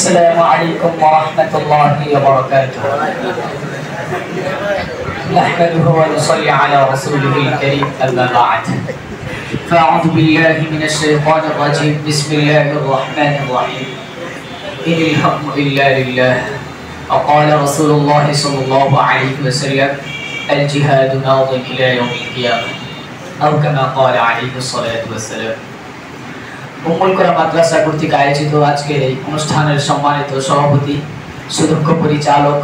السلام عليكم ورحمة الله وبركاته. نحمده ونصلي على رسوله الكريم أما بعد. فأعوذ بالله من الشيطان الرجيم. بسم الله الرحمن الرحيم. إن الحكم إلا لله. وقال رسول الله صلى الله عليه وسلم الجهاد ماض إلى يوم القيامة أو كما قال عليه الصلاة والسلام. উম্মুল কোরা মাদ্রাসা কর্তৃক আয়োজিত আজকের এই অনুষ্ঠানের সম্মানিত সভাপতি, সুদক্ষ পরিচালক,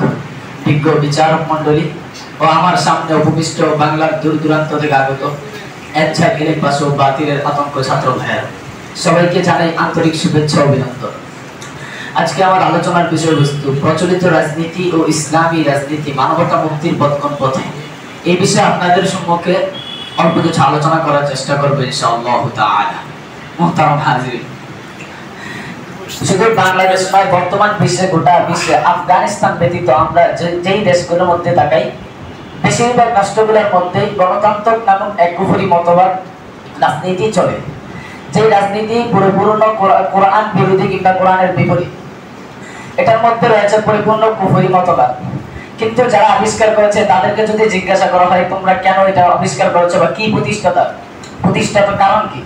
বিজ্ঞ বিচারক মণ্ডলী ও আমার সামনে উপবিষ্ট বাংলার দূর দূরান্ত থেকে আগত এচ্ছা গেলে পাশে বাতিলের আতঙ্ক ছাত্র ভাইয়েরা, সবাইকে জানাই আন্তরিক শুভেচ্ছা ও অভিনন্দন। আজকে আমার আলোচনার বিষয়বস্তু প্রচলিত রাজনীতি ও ইসলামী রাজনীতি মানবতা মুক্তির পথ পথে। এই বিষয়ে আপনাদের সম্মুখে অল্প কিছু আলোচনা করার চেষ্টা করবো ইনশাআল্লাহ তাআলা। মুহতারাম হাজিরিন, শুধু বাংলাদেশ নয়, বর্তমান বিশ্বে গোটা বিশ্বে আফগানিস্তান ব্যতীত আমরা যেই দেশগুলোর মধ্যে তাকাই, বেশিরভাগ রাষ্ট্রগুলোর মধ্যেই গণতন্ত্র নামক এক কুফরি মতবাদ রাজনীতি চলে। যে রাজনীতি পরিপূর্ণ কোরআন বিরোধী কিংবা কোরআনের বিপরীত। এটার মধ্যে রয়েছে পরিপূর্ণ কুফরি মতবাদ। কিন্তু যারা আবিষ্কার করেছে তাদেরকে যদি জিজ্ঞাসা করা হয় তোমরা কেন এটা আবিষ্কার করেছো বা কি প্রতিষ্ঠাতা কারণ কি,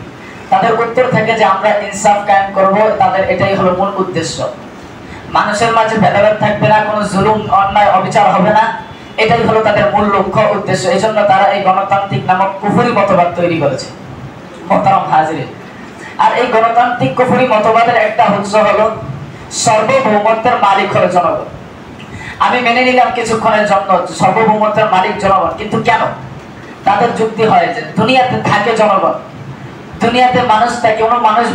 তাদের উত্তর থাকে যে আমরা ইনসাফ কায়েম করব। তাদের এটাই হলো মূল উদ্দেশ্য। মানুষের মাঝে ভেদাভেদ থাকবে না, কোনো জুলুম অন্যায় অবিচার হবে না, এটাই হলো তাদের মূল লক্ষ্য উদ্দেশ্য। এই জন্য তারা এই গণতান্ত্রিক নামক কুফরি মতবাদ তৈরি করেছে। মুহতারাম হাজিরিন, আর এই গণতান্ত্রিক কুফরি মতবাদের একটা উৎস হলো সার্বভৌমত্বের মালিক হলো জনগণ। আমি মেনে নিলাম কিছুক্ষণের জন্য সার্বভৌমত্বের মালিক জনগণ, কিন্তু কেন? তাদের যুক্তি হয় যে দুনিয়াতে থাকে জনগণ, দুনিয়াতে মানুষ থাকে, কোনো মানুষ